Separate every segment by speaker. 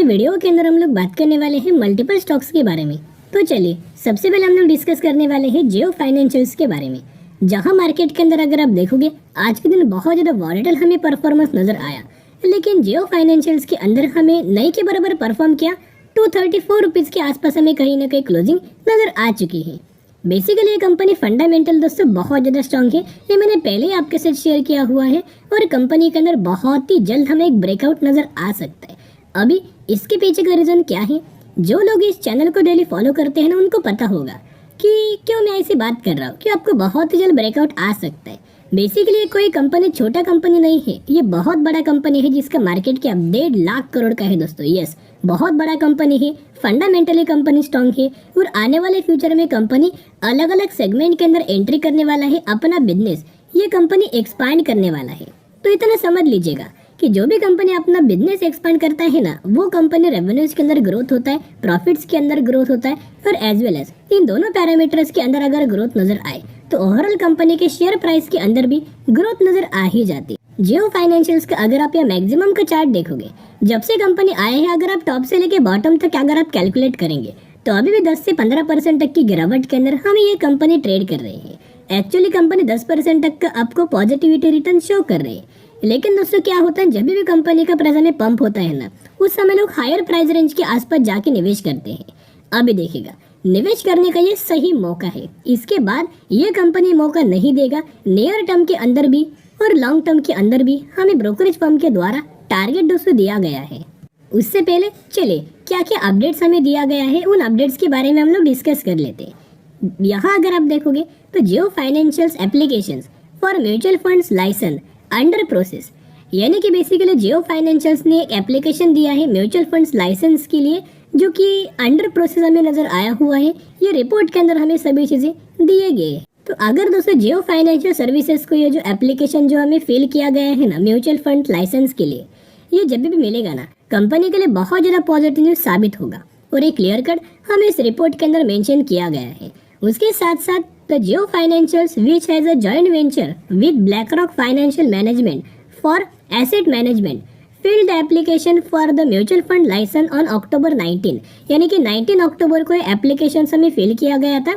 Speaker 1: Video के अंदर हम लोग बात करने वाले हैं मल्टीपल स्टॉक्स के बारे में। तो चलिए सबसे पहले हम लोग डिस्कस करने वाले हैं जियो फाइनेंशियल्स के बारे में। जहां मार्केट के अंदर अगर आप देखोगे आज के दिन बहुत ज़्यादा वॉलेटाइल हमें परफॉर्मेंस नजर आया, लेकिन जियो फाइनेंशियल्स के अंदर हमें नई के बराबर परफॉर्म किया। 234 रुपीज़ के आसपास हमें कहीं ना कहीं क्लोजिंग नजर आ चुकी है। बेसिकली ये कंपनी फंडामेंटल दोस्तों बहुत ज़्यादा स्ट्रॉन्ग है, ये मैंने पहले ही आपके साथ शेयर किया हुआ है और कंपनी के अंदर बहुत ही जल्द हमें एक ब्रेकआउट नजर आ सकता है। अभी इसके पीछे का रीज़न क्या है, जो लोग इस चैनल को डेली फॉलो करते हैं ना उनको पता होगा कि क्यों मैं ऐसी बात कर रहा हूँ कि आपको बहुत ही जल्द ब्रेकआउट आ सकता है। बेसिकली कोई कंपनी छोटा कंपनी नहीं है, ये बहुत बड़ा कंपनी है जिसका मार्केट कैप 1.5 लाख करोड़ का है दोस्तों। यस, बहुत बड़ा कंपनी है, फंडामेंटली कंपनी स्ट्रॉन्ग है और आने वाले फ्यूचर में कंपनी अलग अलग सेगमेंट के अंदर एंट्री करने वाला है, अपना बिजनेस ये कंपनी एक्सपांड करने वाला है। तो इतना समझ लीजिएगा कि जो भी कंपनी अपना बिजनेस एक्सपांड करता है ना, वो कंपनी रेवेन्यूज के अंदर ग्रोथ होता है, प्रॉफिट्स के अंदर ग्रोथ होता है और एज वेल एज इन दोनों पैरामीटर्स के अंदर अगर ग्रोथ नजर आए तो ओवरऑल कंपनी के शेयर प्राइस के अंदर भी ग्रोथ नजर आ ही जाती है। जियो फाइनेंशियल्स का अगर आप यहाँ मैक्सिमम का चार्ट देखोगे, जब से कंपनी आए हैं, अगर आप टॉप से लेके बॉटम तक अगर आप कैलकुलेट करेंगे तो अभी भी 10 से 15% तक की गिरावट के अंदर हमें ये कंपनी ट्रेड कर रही है। एक्चुअली कंपनी 10% तक का आपको पॉजिटिविटी रिटर्न शो कर रही है, लेकिन दोस्तों क्या होता है, जब भी कंपनी का प्राइस में पंप होता है ना, उस समय लोग हायर प्राइस रेंज के आसपास जाके निवेश करते हैं। अभी देखिएगा निवेश करने का ये सही मौका है, इसके बाद ये कंपनी मौका नहीं देगा। नियर टर्म के अंदर भी और लॉन्ग टर्म के अंदर भी हमें ब्रोकरेज फर्म के द्वारा टारगेट दोस्तों दिया गया है। उससे पहले चलिए क्या क्या अपडेट्स हमें दिया गया है, उन अपडेट्स के बारे में हम लोग डिस्कस कर लेते हैं। यहाँ अगर आप देखोगे तो Jio Financials applications for mutual funds license under process, यानी कि बेसिकली जियो फाइनेंशियल्स ने एक एप्लीकेशन दिया है म्यूचुअल फंड्स लाइसेंस के लिए, जो कि अंडर प्रोसेस हमें नजर आया हुआ है। ये रिपोर्ट के अंदर हमें सभी चीजें दिए गए हैं। तो अगर दोस्तों जियो फाइनेंशियल सर्विसेज को ये जो एप्लीकेशन जो हमें फिल किया गया है ना म्यूचुअल फंड लाइसेंस के लिए, ये जब भी मिलेगा ना, कंपनी के लिए बहुत ज्यादा पॉजिटिव न्यूज साबित होगा और एक क्लियर कट हमें इस रिपोर्ट के अंदर मेंशन किया गया है। उसके साथ साथ the Jio financials which has a joint venture with BlackRock financial management for asset management fill the application for the mutual fund license on October 19, यानी कि 19 अक्टूबर को एप्लीकेशन हमें फिल किया गया था,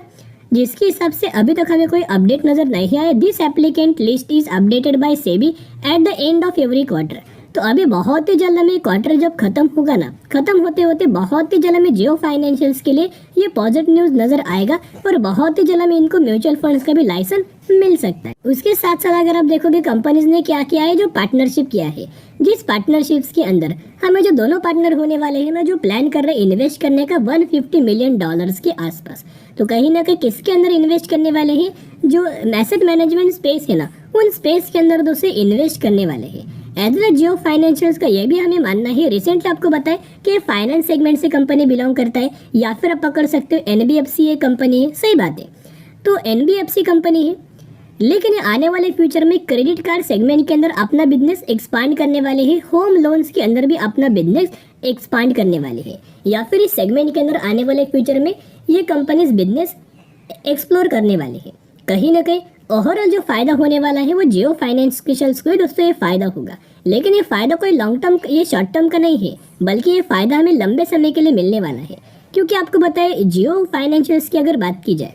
Speaker 1: जिसके हिसाब से अभी तक हमें कोई अपडेट नजर नहीं आया। This applicant list is updated by SEBI at the end of every quarter. तो अभी बहुत ही जल्द हमें क्वार्टर जब खत्म होगा ना, खत्म होते होते बहुत ही जल्द हमें जियो फाइनेंशियल्स के लिए ये पॉजिटिव न्यूज नजर आएगा और बहुत ही जल्द हमें इनको म्यूचुअल फंड्स का भी लाइसेंस मिल सकता है। उसके साथ साथ अगर आप देखोगे कंपनीज ने क्या किया है, जो पार्टनरशिप किया है, जिस पार्टनरशिप्स के अंदर हमें जो दोनों पार्टनर होने वाले हैं ना, जो प्लान कर रहे हैं इन्वेस्ट करने का $150 मिलियन के आसपास, तो कहीं ना कहीं किसके अंदर इन्वेस्ट करने वाले हैं, जो एसेट मैनेजमेंट स्पेस है ना, उन स्पेस के अंदर दोस्तों इन्वेस्ट करने वाले हैं। एज वेल जियो फाइनेंशियल्स का ये भी हमें मानना है, रिसेंटली आपको बताया कि फाइनेंस सेगमेंट से कंपनी बिलोंग करता है, या फिर आप पकड़ सकते हो एनबीएफसी ये कंपनी है, सही बात है, तो एनबीएफसी कंपनी है, लेकिन ये आने वाले फ्यूचर में क्रेडिट कार्ड सेगमेंट के अंदर अपना बिजनेस एक्सपांड करने वाले हैं, होम लोन्स के अंदर भी अपना बिजनेस एक्सपांड करने वाले हैं, या फिर इस सेगमेंट के अंदर आने वाले फ्यूचर में ये कंपनीज बिजनेस एक्सप्लोर करने वाले हैं। कहीं ना कहीं ओवरऑल जो फायदा होने वाला है वो जियो फाइनेंशियल्स को ही दोस्तों ये फायदा होगा, लेकिन ये फायदा कोई लॉन्ग टर्म ये शॉर्ट टर्म का नहीं है, बल्कि ये फायदा हमें लंबे समय के लिए मिलने वाला है। क्योंकि आपको बताए जियो फाइनेंशियल्स की अगर बात की जाए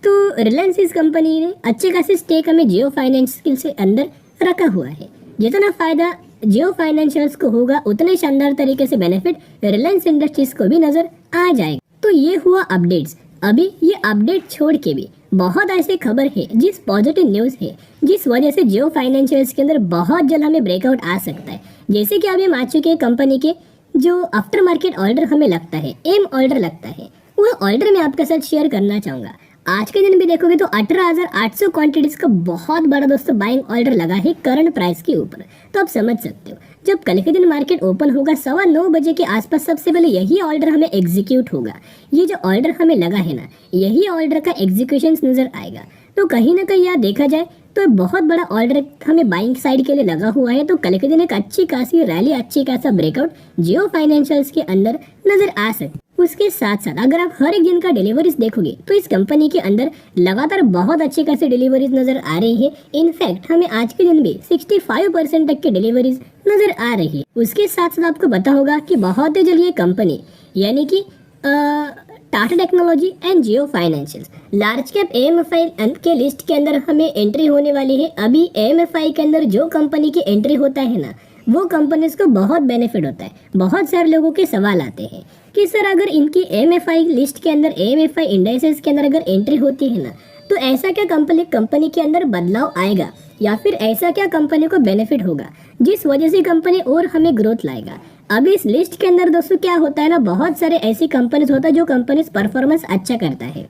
Speaker 1: तो रिलायंस इस कंपनी ने अच्छे खासे स्टेक हमें जियो फाइनेंशियल्स के अंदर रखा हुआ है। जितना फायदा जियो फाइनेंशियल्स को होगा उतने शानदार तरीके से बेनिफिट रिलायंस इंडस्ट्रीज को भी नजर आ जाएगा। तो ये हुआ अपडेट्स। अभी ये अपडेट छोड़ के भी बहुत ऐसे खबर है, जिस पॉजिटिव न्यूज़ है, जिस वजह से जियो फाइनेंशियल्स के अंदर बहुत जल्द हमें ब्रेकआउट आ सकता है। जैसे कि अभी हम आ चुके हैं कंपनी के जो आफ्टर मार्केट ऑर्डर हमें लगता है, एम ऑर्डर लगता है, वो ऑर्डर मैं आपके साथ शेयर करना चाहूँगा। आज के दिन भी देखोगे तो 18,800 क्वांटिटीज का बहुत बड़ा दोस्तों बाइंग ऑर्डर लगा है करंट प्राइस के ऊपर। तो आप समझ सकते हो जब कल के दिन मार्केट ओपन होगा 9:15 बजे के आसपास, सबसे पहले यही ऑर्डर हमें एग्जीक्यूट होगा। ये जो ऑर्डर हमें लगा है ना, यही ऑर्डर का एग्जीक्यूशन नजर आएगा। तो कहीं ना कहीं यहाँ देखा जाए तो बहुत बड़ा ऑर्डर हमें बाइंग साइड के लिए लगा हुआ है। तो कल के दिन एक अच्छी खासी रैली, अच्छी खासा ब्रेकआउट जियो फाइनेंशियल्स के अंदर नजर आ सकती। उसके साथ साथ अगर आप हर एक दिन का डिलीवरीज देखोगे तो इस कंपनी के अंदर लगातार बहुत अच्छे खासे डिलीवरीज नजर आ रही है। इनफैक्ट हमें आज के दिन भी 65% तक की डिलीवरीज नजर आ रही है। उसके साथ साथ आपको पता होगा कि बहुत ही जल्द ये कंपनी यानी कि Tata technology and Jio Financials large cap AMFI के लिस्ट के अंदर हमें एंट्री होने वाली है। अभी एएमएफआई के अंदर जो कंपनी की एंट्री होता है ना, वो कंपनीज को बहुत बेनिफिट होता है। बहुत सारे लोगों के सवाल आते हैं कि सर अगर इनकी एएमएफआई लिस्ट के अंदर, एएमएफआई इंडाइसेस के अंदर अगर एंट्री होती है ना, तो ऐसा क्या कंपनी के अंदर बदलाव आएगा या फिर ऐसा क्या कंपनी को बेनिफिट होगा जिस वजह से कंपनी और हमें ग्रोथ लाएगा। अभी इस लिस्ट के अंदर दोस्तों क्या होता है ना, बहुत सारे ऐसी कंपनीज होता है जो कंपनीज परफॉर्मेंस अच्छा करता है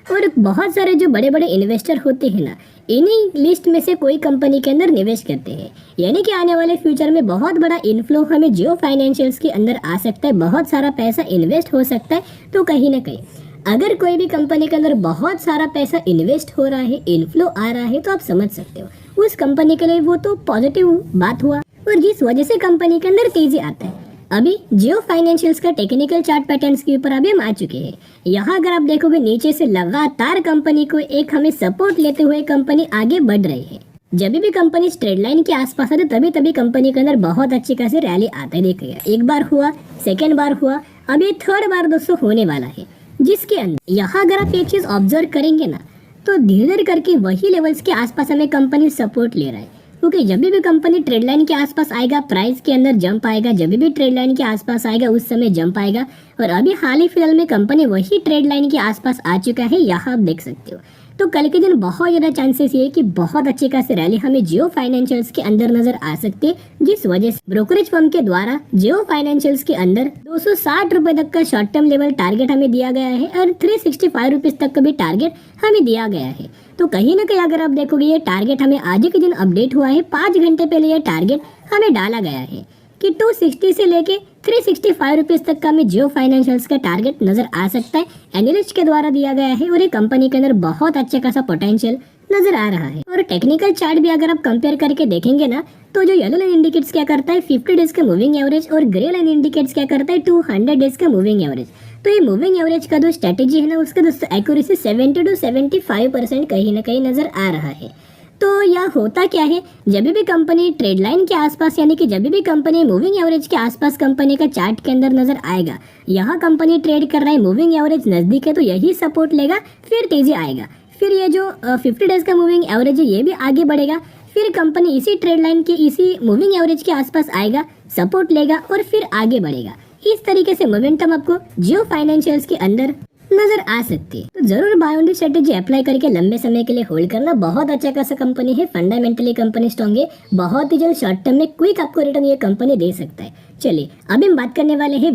Speaker 1: और बहुत सारे जो बड़े बड़े इन्वेस्टर होते हैं ना, इन्हीं लिस्ट में से कोई कंपनी के अंदर निवेश करते हैं। यानी कि आने वाले फ्यूचर में बहुत बड़ा इन्फ्लो हमें जियो फाइनेंशियल्स के अंदर आ सकता है, बहुत सारा पैसा इन्वेस्ट हो सकता है। तो कहीं ना कहीं अगर कोई भी कंपनी के अंदर बहुत सारा पैसा इन्वेस्ट हो रहा है, इन्फ्लो आ रहा है, तो आप समझ सकते हो उस कंपनी के लिए वो तो पॉजिटिव बात हुआ और जिस वजह से कंपनी के अंदर तेजी आता है। अभी जियो फाइनेंशियल्स का टेक्निकल चार्ट पैटर्न्स के ऊपर अभी हम आ चुके हैं। यहाँ अगर आप देखोगे नीचे से लगातार कंपनी को एक हमें सपोर्ट लेते हुए कंपनी आगे बढ़ रही है। जब भी कंपनी ट्रेड लाइन के आसपास आते तभी तभी कंपनी के अंदर बहुत अच्छी खासी रैली आते देखिएगा। एक बार हुआ, सेकेंड बार हुआ, अभी थर्ड बार दोस्तों होने वाला है, जिसके अंदर यहाँ अगर आप एक चीज ऑब्जर्व करेंगे ना, तो धीरे धीरे करके वही लेवल्स के आसपास हमें कंपनी सपोर्ट ले रहा है। क्योंकि जब भी कंपनी ट्रेड लाइन के आसपास आएगा प्राइस के अंदर जंप आएगा, जब भी ट्रेड लाइन के आसपास आएगा उस समय जंप आएगा। और अभी हाल ही फिलहाल में कंपनी वही ट्रेड लाइन के आसपास आ चुका है, यहाँ आप देख सकते हो। तो कल के दिन बहुत ज़्यादा चांसेस ये कि बहुत अच्छी खासी रैली हमें जियो फाइनेंशियल्स के अंदर नजर आ सकती है, जिस वजह से ब्रोकरेज फर्म के द्वारा जियो फाइनेंशियल्स के अंदर 260 रुपए तक का शॉर्ट टर्म लेवल टारगेट हमें दिया गया है और 365 रुपीज तक का भी टारगेट हमें दिया गया है। तो कहीं ना कहीं अगर आप देखोगे ये टारगेट हमें आज के दिन अपडेट हुआ है, 5 घंटे पहले ये टारगेट हमें डाला गया है कि 260 से लेके 365 रुपीज तक का हमें जियो फाइनेंशियल्स का टारगेट नजर आ सकता है। एनालिस्ट के द्वारा दिया गया है और ये कंपनी के अंदर बहुत अच्छा खासा पोटेंशियल नजर आ रहा है। और टेक्निकल चार्ट भी अगर आप कंपेयर करके देखेंगे ना, तो जो येलो लाइन इंडिकेट्स क्या करता है 50 डेज का मूविंग एवरेज और ग्रे लाइन इंडिकेट्स क्या करता है 200 डेज का मूविंग एवरेज। तो ये मूविंग एवरेज का जो स्ट्रेटेजी है ना, उसका दोस्तों एक्यूरेसी 70 to 75% कहीं ना कहीं नजर आ रहा है। तो यह होता क्या है, जब भी कंपनी ट्रेड लाइन के आसपास यानी कि जब भी कंपनी मूविंग एवरेज के आसपास कंपनी का चार्ट के अंदर नजर आएगा, यहाँ कंपनी ट्रेड कर रहा है, मूविंग एवरेज नजदीक है, तो यही सपोर्ट लेगा, फिर तेजी आएगा। फिर ये जो 50 डेज का मूविंग एवरेज है ये भी आगे बढ़ेगा, फिर कंपनी इसी ट्रेड लाइन के इसी मूविंग एवरेज के आसपास आएगा, सपोर्ट लेगा और फिर आगे बढ़ेगा। इस तरीके से मोमेंटम आपको जियो फाइनेंशियल्स के अंदर नजर आ सकती है। तो जरूर buy on the strategy apply करके लंबे समय के लिए होल्ड करना। बहुत अच्छा खासा कंपनी है, फंडामेंटली कंपनी स्ट्रॉन्ग है, बहुत ही जल्द शॉर्ट टर्म में क्विक आपको रिटर्न ये कंपनी दे सकता है। चलिए अभी हम बात करने वाले हैं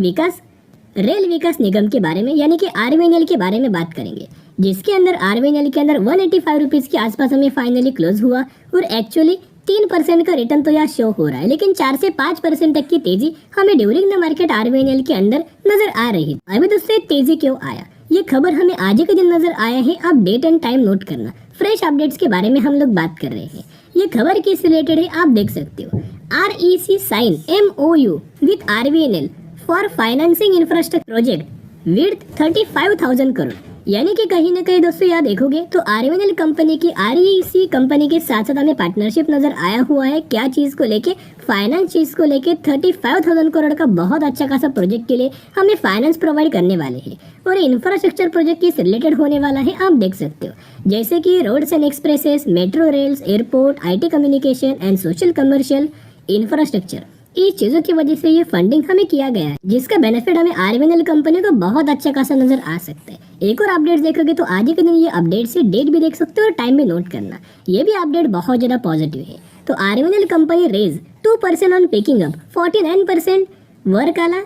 Speaker 1: रेल विकास निगम के बारे में, यानी कि आरवीएनएल के बारे में बात करेंगे, जिसके अंदर आरवीएनएल के अंदर 185 रुपीज के आसपास हमें फाइनली क्लोज हुआ और एक्चुअली 3% का रिटर्न तो यहाँ शो हो रहा है, लेकिन 4 से 5% तक की तेजी हमें ड्यूरिंग द मार्केट आरवीएनएल के अंदर नजर आ रही है। अभी दोस्तों तेजी क्यों आया, ये खबर हमें आज के दिन नजर आया है। आप डेट एंड टाइम नोट करना, फ्रेश अपडेट्स के बारे में हम लोग बात कर रहे हैं। ये खबर किस रिलेटेड है आप देख सकते हो। REC sign MOU with RVNL for financing infrastructure project with 35,000 crore. यानी कि कहीं ना कहीं दोस्तों याद देखोगे तो आरवीएनएल कंपनी की REC कंपनी के साथ साथ हमें पार्टनरशिप नजर आया हुआ है। क्या चीज को लेके, फाइनेंस चीज को लेके 35,000 करोड़ का बहुत अच्छा खासा प्रोजेक्ट के लिए हमें फाइनेंस प्रोवाइड करने वाले हैं और इंफ्रास्ट्रक्चर प्रोजेक्ट किस रिलेटेड होने वाला है आप देख सकते हो, जैसे कि roads and expresses, metro rails, airport, IT communication and social commercial infrastructure. इस चीजों की वजह से ये फंडिंग हमें किया गया है, जिसका बेनिफिट हमें आरवीएनएल कंपनी को बहुत अच्छा खासा नजर आ सकता है। एक और अपडेट देखोगे तो आज के दिन ये अपडेट से डेट भी देख सकते हो और टाइम भी नोट करना, ये भी अपडेट बहुत ज्यादा पॉजिटिव है। तो RVNL company raise 2% on picking up 49% Varkala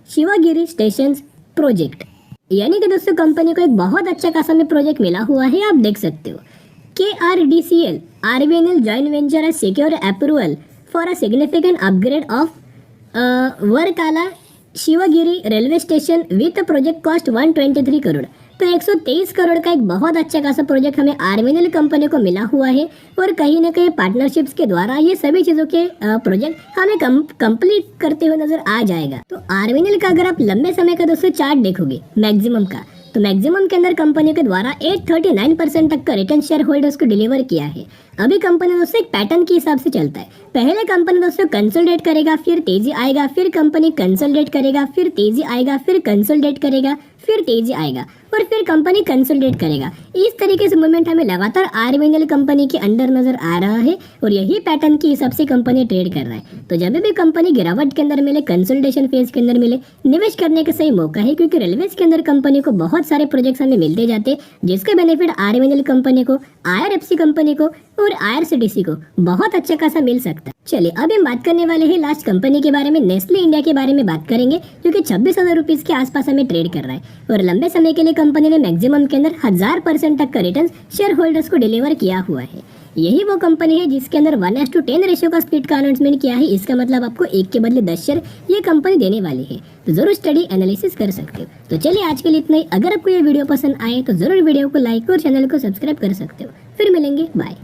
Speaker 1: Sivagiri station project. यानी कि दोस्तों कंपनी को एक बहुत अच्छा खासा में प्रोजेक्ट मिला हुआ है, आप देख सकते हो। KRDCL RVNL joint venture has secured approval for a significant upgrade of Varkala Shivagiri railway station with a project cost 123 crore. तो 123 करोड़ का एक बहुत अच्छा खासा प्रोजेक्ट हमें आरवीएनएल कंपनी को मिला हुआ है और कहीं ना कहीं पार्टनरशिप्स के द्वारा ये सभी चीजों के प्रोजेक्ट हमें कंप्लीट करते हुए नजर आ जाएगा। तो आरवीएनएल का अगर आप लंबे समय का दोस्तों चार्ट देखोगे मैक्सिमम का, तो मैक्सिमम के अंदर कंपनी के द्वारा 839% तक का रिटर्न शेयर होल्डर्स को डिलीवर किया है। अभी कंपनी दोस्तों एक पैटर्न के हिसाब से चलता है। पहले कंपनी दोस्तों कंसोलिडेट करेगा, फिर तेजी आएगा, फिर कंपनी कंसोलिडेट करेगा, फिर तेजी आएगा, फिर कंसोलिडेट करेगा, फिर तेजी आएगा और फिर कंपनी कंसोलिडेट करेगा। इस तरीके से मूवमेंट हमें लगातार आरवीएनएल कंपनी के अंदर नजर आ रहा है और यही पैटर्न के हिसाब से कंपनी ट्रेड कर रहा है। तो जब भी कंपनी गिरावट के अंदर मिले, कंसोलिडेशन फेज के अंदर मिले, निवेश करने का सही मौका है, क्योंकि रेलवेज के अंदर कंपनी को बहुत सारे प्रोजेक्ट्स हमें मिलते जाते जिसके बेनिफिट आरवीएनएल कंपनी को, आईआरएफसी कंपनी को और आईआरसीटीसी को बहुत अच्छा खासा मिल सकता है। चलिए अब हम बात करने वाले हैं लास्ट कंपनी के बारे में, नेस्ले इंडिया के बारे में बात करेंगे जो कि 26,000 रुपीज के आसपास हमें ट्रेड कर रहा है और लंबे समय के लिए कंपनी ने मैक्सिमम के अंदर 1000% तक का रिटर्न शेयर होल्डर्स को डिलीवर किया हुआ है। यही वो कंपनी है जिसके अंदर 1:10 रेशियो का स्प्लिट का अनाउंसमेंट किया है। इसका मतलब आपको 1 के बदले 10 शेयर ये कंपनी देने वाली है, तो जरूर स्टडी एनालिसिस कर सकते हो। तो चलिए आज के लिए इतना ही। अगर आपको ये वीडियो पसंद आए तो जरूर वीडियो को लाइक और चैनल को सब्सक्राइब कर सकते हो। फिर मिलेंगे, बाय।